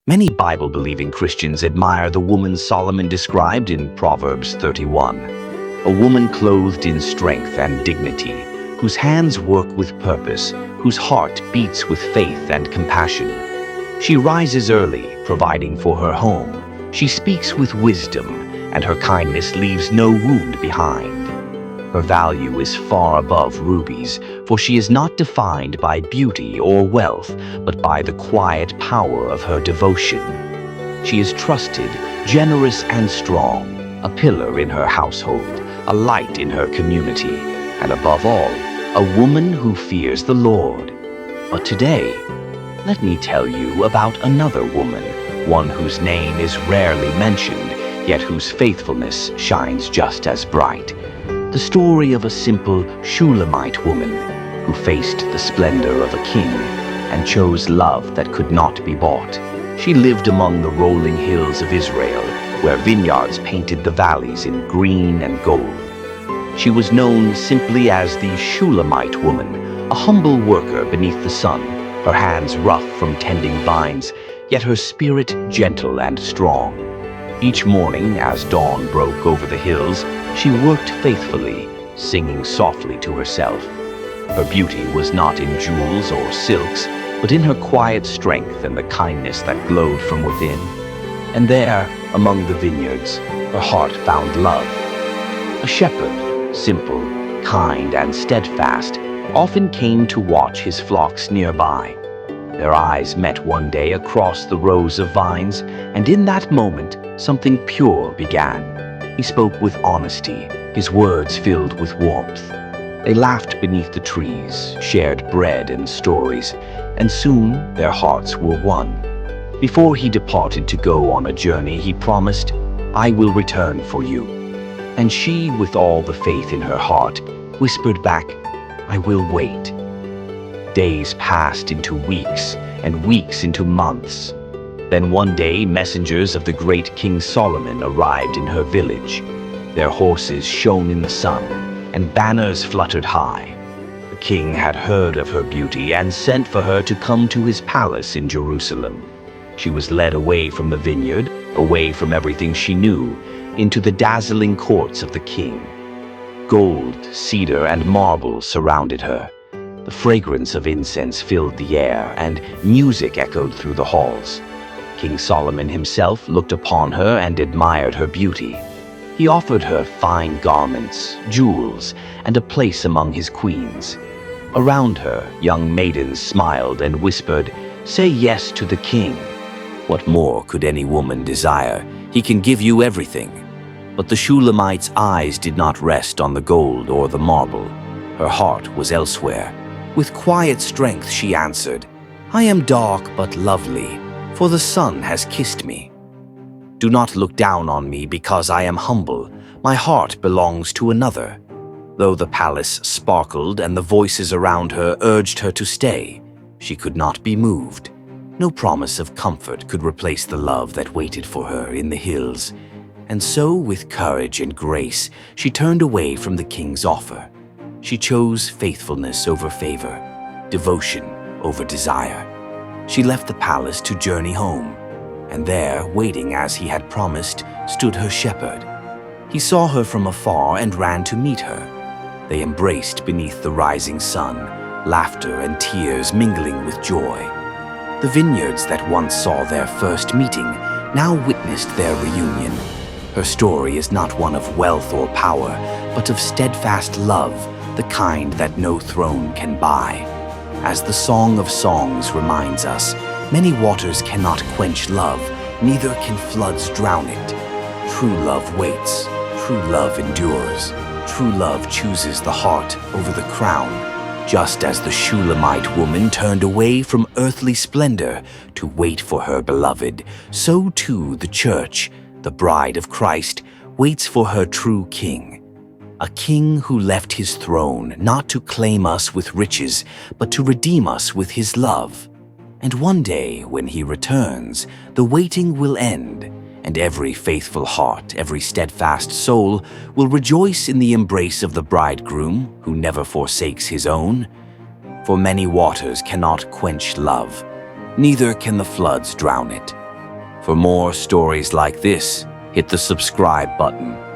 Many Bible-believing Christians admire the woman Solomon described in Proverbs 31, a woman clothed in strength and dignity, whose hands work with purpose, whose heart beats with faith and compassion. She rises early, providing for her home. She speaks with wisdom, and her kindness leaves no wound behind. Her value is far above rubies, for she is not defined by beauty or wealth, but by the quiet power of her devotion. She is trusted, generous, and strong, a pillar in her household, a light in her community, and above all, a woman who fears the Lord. But today, let me tell you about another woman, one whose name is rarely mentioned, yet whose faithfulness shines just as bright. The story of a simple Shulamite woman who faced the splendor of a king and chose love that could not be bought. She lived among the rolling hills of Israel, where vineyards painted the valleys in green and gold. She was known simply as the Shulamite woman, a humble worker beneath the sun, her hands rough from tending vines, yet her spirit gentle and strong. Each morning, as dawn broke over the hills, she worked faithfully, singing softly to herself. Her beauty was not in jewels or silks, but in her quiet strength and the kindness that glowed from within. And there, among the vineyards, her heart found love. A shepherd, simple, kind, and steadfast, often came to watch his flocks nearby. Their eyes met one day across the rows of vines, and in that moment, something pure began. He spoke with honesty, his words filled with warmth. They laughed beneath the trees, shared bread and stories, and soon their hearts were one. Before he departed to go on a journey, he promised, "I will return for you." And she, with all the faith in her heart, whispered back, "I will wait." Days passed into weeks, and weeks into months. Then one day, messengers of the great King Solomon arrived in her village. Their horses shone in the sun, and banners fluttered high. The king had heard of her beauty and sent for her to come to his palace in Jerusalem. She was led away from the vineyard, away from everything she knew, into the dazzling courts of the king. Gold, cedar, and marble surrounded her. The fragrance of incense filled the air, and music echoed through the halls. King Solomon himself looked upon her and admired her beauty. He offered her fine garments, jewels, and a place among his queens. Around her, young maidens smiled and whispered, "Say yes to the king." What more could any woman desire? He can give you everything. But the Shulamite's eyes did not rest on the gold or the marble. Her heart was elsewhere. With quiet strength she answered, "I am dark but lovely, for the sun has kissed me. Do not look down on me because I am humble. My heart belongs to another." Though the palace sparkled and the voices around her urged her to stay, she could not be moved. No promise of comfort could replace the love that waited for her in the hills. And so, with courage and grace, she turned away from the king's offer. She chose faithfulness over favor, devotion over desire. She left the palace to journey home, and there, waiting as he had promised, stood her shepherd. He saw her from afar and ran to meet her. They embraced beneath the rising sun, laughter and tears mingling with joy. The vineyards that once saw their first meeting now witnessed their reunion. Her story is not one of wealth or power, but of steadfast love, the kind that no throne can buy. As the Song of Songs reminds us, many waters cannot quench love, neither can floods drown it. True love waits, true love endures, true love chooses the heart over the crown. Just as the Shulamite woman turned away from earthly splendor to wait for her beloved, so too the church, the bride of Christ, waits for her true king. A king who left his throne not to claim us with riches, but to redeem us with his love. And one day, when he returns, the waiting will end, and every faithful heart, every steadfast soul will rejoice in the embrace of the bridegroom who never forsakes his own. For many waters cannot quench love, neither can the floods drown it. For more stories like this, hit the subscribe button